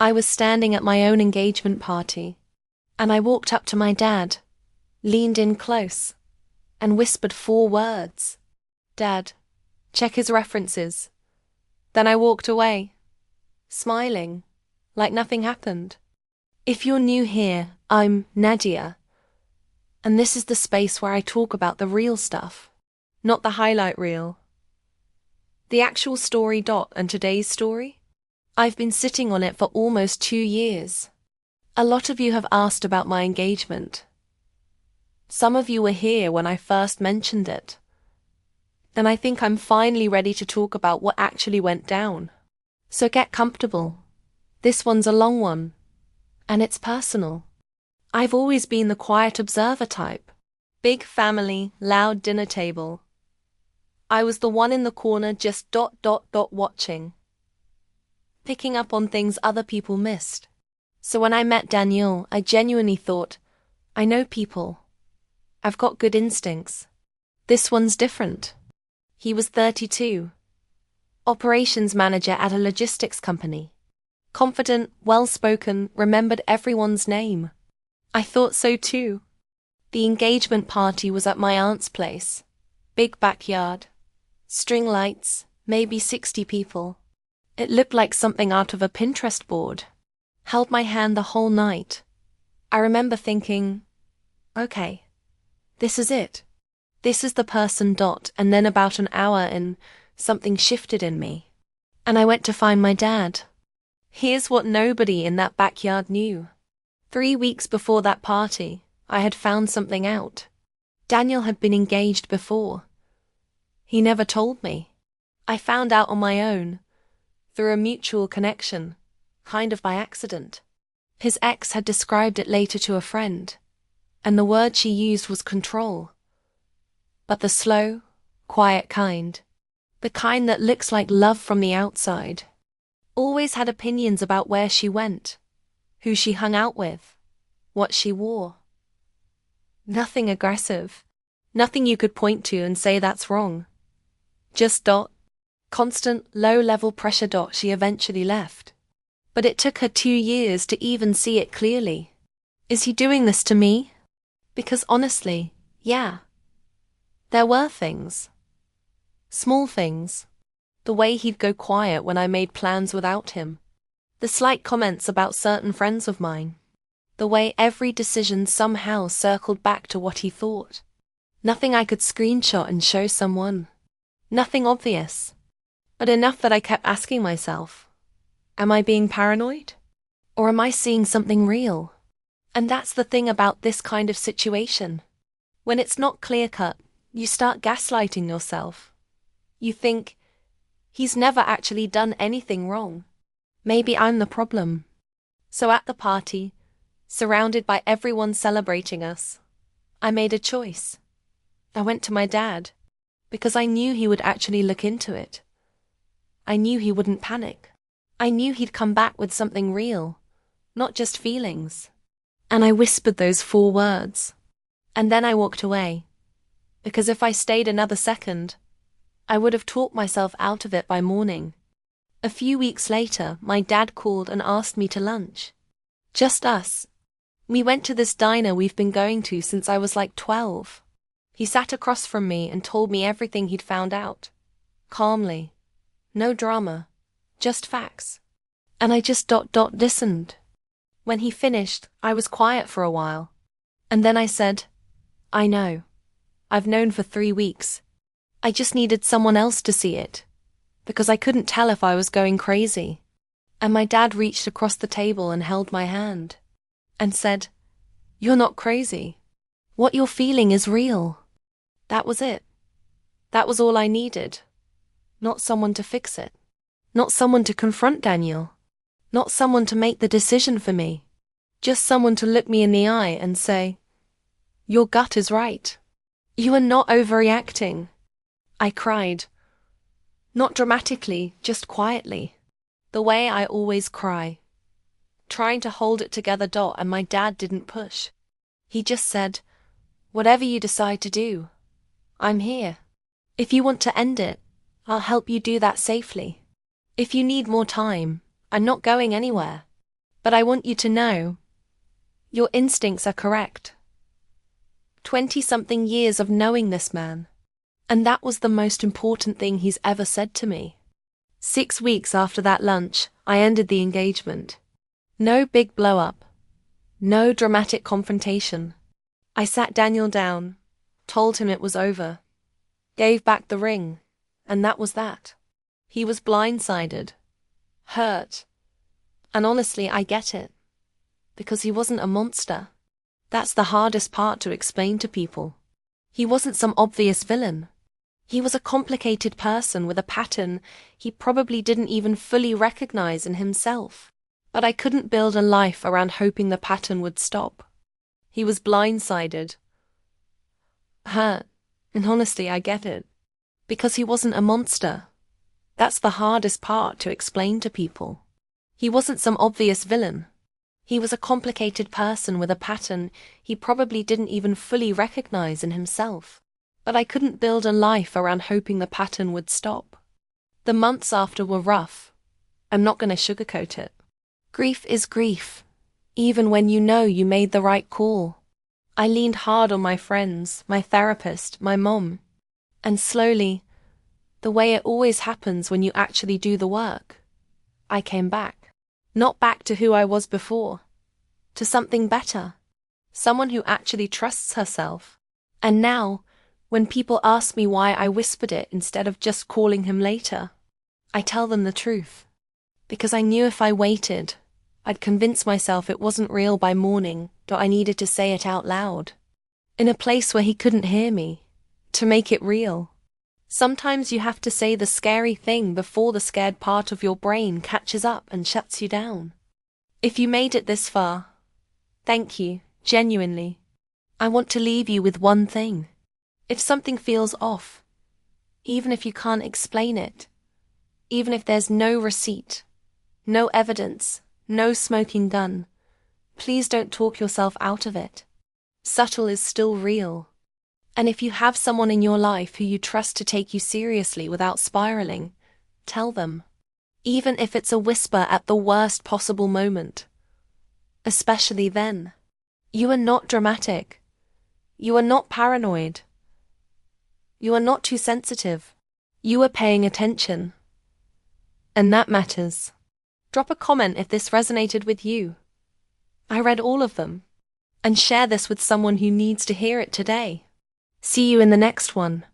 I was standing at my own engagement party, and I walked up to my dad, leaned in close, and whispered 4 words. "Dad, check his references." Then I walked away, smiling, like nothing happened. If you're new here, I'm Nadia, and this is the space where I talk about the real stuff, not the highlight reel. The actual story. And today's story? I've been sitting on it for almost 2 years. A lot of you have asked about my engagement. Some of you were here when I first mentioned it. Then I think I'm finally ready to talk about what actually went down. So get comfortable. This one's a long one, and it's personal. I've always been the quiet observer type. Big family, loud dinner table. I was the one in the corner just watching, picking up on things other people missed. So when I met Daniel, I genuinely thought, I know people. I've got good instincts. This one's different. He was 32. Operations manager at a logistics company. Confident, well-spoken, remembered everyone's name. I thought so too. The engagement party was at my aunt's place. Big backyard. String lights, maybe 60 people. It looked like something out of a Pinterest board. Held my hand the whole night. I remember thinking, okay, this is it. This is the person. And then about an hour in, something shifted in me. And I went to find my dad. Here's what nobody in that backyard knew. 3 weeks before that party, I had found something out. Daniel had been engaged before. He never told me. I found out on my own, through a mutual connection, kind of by accident. His ex had described it later to a friend, and the word she used was control. But the slow, quiet kind. The kind that looks like love from the outside. Always had opinions about where she went, who she hung out with, what she wore. Nothing aggressive. Nothing you could point to and say that's wrong. Just constant, low-level pressure. She eventually left. But it took her 2 years to even see it clearly. Is he doing this to me? Because honestly, yeah. There were things. Small things. The way he'd go quiet when I made plans without him. The slight comments about certain friends of mine. The way every decision somehow circled back to what he thought. Nothing I could screenshot and show someone. Nothing obvious. But enough that I kept asking myself, am I being paranoid? Or am I seeing something real? And that's the thing about this kind of situation. When it's not clear-cut, you start gaslighting yourself. You think, he's never actually done anything wrong. Maybe I'm the problem. So at the party, surrounded by everyone celebrating us, I made a choice. I went to my dad, because I knew he would actually look into it. I knew he wouldn't panic. I knew he'd come back with something real, not just feelings. And I whispered those 4 words. And then I walked away. Because if I stayed another second, I would have talked myself out of it by morning. A few weeks later, my dad called and asked me to lunch. Just us. We went to this diner we've been going to since I was like 12. He sat across from me and told me everything he'd found out. Calmly. No drama. Just facts. And I just listened. When he finished, I was quiet for a while. And then I said, I know. I've known for 3 weeks. I just needed someone else to see it. Because I couldn't tell if I was going crazy. And my dad reached across the table and held my hand. And said, you're not crazy. What you're feeling is real. That was it. That was all I needed. Not someone to fix it. Not someone to confront Daniel. Not someone to make the decision for me. Just someone to look me in the eye and say, your gut is right. You are not overreacting. I cried. Not dramatically, just quietly. The way I always cry. Trying to hold it together. And my dad didn't push. He just said, whatever you decide to do, I'm here. If you want to end it, I'll help you do that safely. If you need more time, I'm not going anywhere. But I want you to know, your instincts are correct. 20-something years of knowing this man. And that was the most important thing he's ever said to me. 6 weeks after that lunch, I ended the engagement. No big blow-up. No dramatic confrontation. I sat Daniel down, told him it was over, gave back the ring, and that was that. He was blindsided, hurt, and honestly, I get it. Because he wasn't a monster. That's the hardest part to explain to people. He wasn't some obvious villain. He was a complicated person with a pattern he probably didn't even fully recognize in himself. But I couldn't build a life around hoping the pattern would stop. He was blindsided, hurt, and honestly, I get it. Because he wasn't a monster. That's the hardest part to explain to people. He wasn't some obvious villain. He was a complicated person with a pattern he probably didn't even fully recognize in himself. But I couldn't build a life around hoping the pattern would stop. The months after were rough. I'm not going to sugarcoat it. Grief is grief, even when you know you made the right call. I leaned hard on my friends, my therapist, my mom. And slowly, the way it always happens when you actually do the work, I came back. Not back to who I was before. To something better. Someone who actually trusts herself. And now, when people ask me why I whispered it instead of just calling him later, I tell them the truth. Because I knew if I waited, I'd convince myself it wasn't real by morning, that I needed to say it out loud. In a place where he couldn't hear me. To make it real. Sometimes you have to say the scary thing before the scared part of your brain catches up and shuts you down. If you made it this far, thank you, genuinely. I want to leave you with one thing. If something feels off, even if you can't explain it, even if there's no receipt, no evidence, no smoking gun, please don't talk yourself out of it. Subtle is still real. And if you have someone in your life who you trust to take you seriously without spiraling, tell them. Even if it's a whisper at the worst possible moment. Especially then. You are not dramatic. You are not paranoid. You are not too sensitive. You are paying attention. And that matters. Drop a comment if this resonated with you. I read all of them. And share this with someone who needs to hear it today. See you in the next one.